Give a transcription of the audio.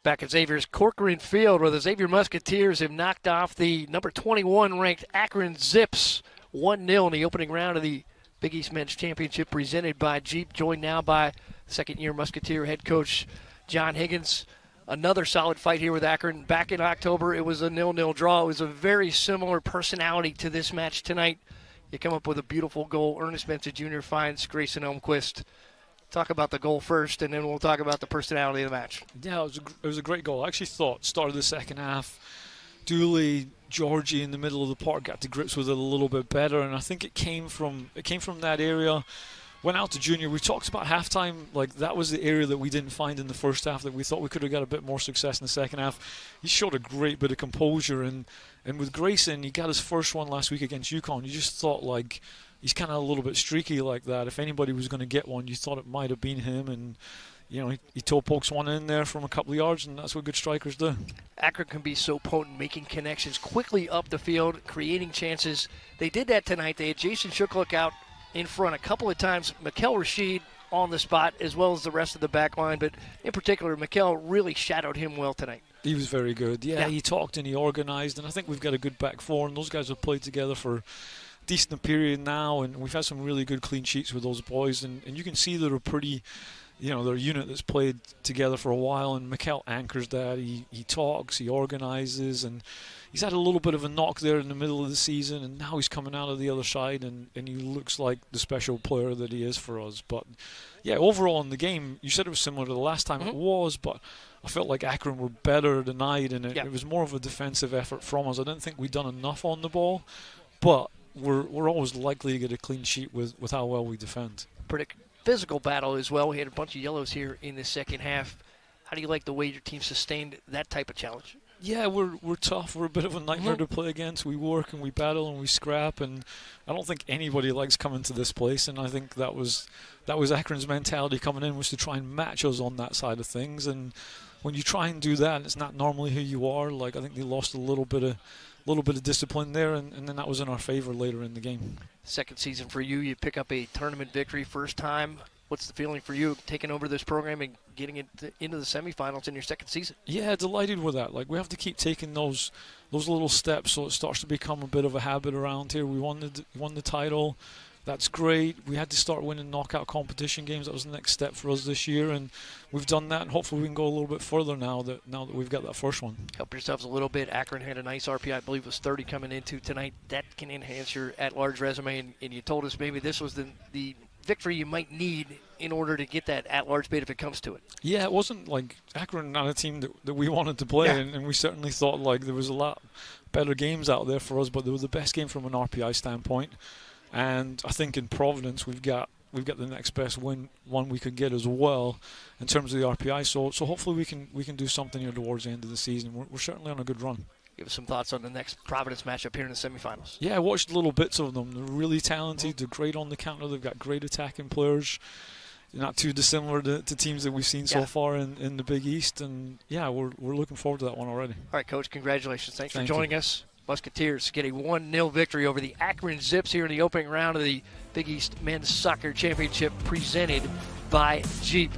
Back at Xavier's Corcoran Field, where the Xavier Musketeers have knocked off the number 21 ranked Akron Zips 1-0 in the opening round of the Big East Men's Championship presented by Jeep, joined now by second-year Musketeer head coach John Higgins. Another solid fight here with Akron. Back in October, it was a 0-0 draw. It was a very similar personality to this match tonight. You come up with a beautiful goal. Ernest Benson Jr. finds Grayson Elmquist. Talk about the goal first, and then we'll talk about the personality of the match. Yeah, it was a great goal. I actually thought started the second half, Dooley, Georgie in the middle of the park got to grips with it a little bit better, and I think it came from that area. Went out to Junior. We talked about halftime, like that was the area that we didn't find in the first half that we thought we could have got a bit more success in the second half. He showed a great bit of composure, and with Grayson, he got his first one last week against UConn. You just thought like he's kind of a little bit streaky like that. If anybody was going to get one, you thought it might have been him, and you know he toe pokes one in there from a couple of yards, and that's what good strikers do. Akron can be so potent, making connections quickly up the field, creating chances. They did that tonight. They had Jason Shooklook out in front a couple of times. Mikel Rashid on the spot, as well as the rest of the back line, but in particular, Mikel really shadowed him well tonight. He was very good. Yeah, he talked and he organized, and I think we've got a good back four, and those guys have played together for a decent period now, and we've had some really good clean sheets with those boys, and you can see they're a pretty, they're a unit that's played together for a while, and Mikel anchors that. He talks, he organizes, and he's had a little bit of a knock there in the middle of the season, and now he's coming out of the other side, and he looks like the special player that he is for us. But, yeah, overall in the game, you said it was similar to the last time. It was, but I felt like Akron were better tonight, and it was more of a defensive effort from us. I didn't think we'd done enough on the ball, but we're always likely to get a clean sheet with how well we defend. Pretty physical battle as well. We had a bunch of yellows here in the second half. How do you like the way your team sustained that type of challenge? Yeah, we're tough. We're a bit of a nightmare to play against. We work and we battle and we scrap, and I don't think anybody likes coming to this place, and I think that was Akron's mentality coming in, was to try and match us on that side of things. And when you try and do that, and it's not normally who you are, like I think they lost a little bit of discipline there, and then that was in our favor later in the game. Second season for you. You pick up a tournament victory first time. What's the feeling for you taking over this program and getting it into the semifinals in your second season? Yeah, delighted with that. Like, we have to keep taking those little steps so it starts to become a bit of a habit around here. We won the title. That's great. We had to start winning knockout competition games. That was the next step for us this year, and we've done that, and hopefully we can go a little bit further now that we've got that first one. Help yourselves a little bit. Akron had a nice RPI, I believe it was 30 coming into tonight. That can enhance your at-large resume, and you told us maybe this was the victory you might need in order to get that at-large bid if it comes to it. Yeah, it wasn't like Akron, not a team that we wanted to play, and we certainly thought like there was a lot better games out there for us, but they were the best game from an RPI standpoint. And I think in Providence we've got the next best one we could get as well in terms of the RPI. So hopefully we can do something here towards the end of the season. We're certainly on a good run. Give us some thoughts on the next Providence matchup here in the semifinals. Yeah, I watched little bits of them. They're really talented. They're great on the counter. They've got great attacking players. They're not too dissimilar to teams that we've seen so far in the Big East. And, yeah, we're looking forward to that one already. All right, Coach, congratulations. Thanks for joining us. Musketeers get a 1-0 victory over the Akron Zips here in the opening round of the Big East Men's Soccer Championship presented by Jeep.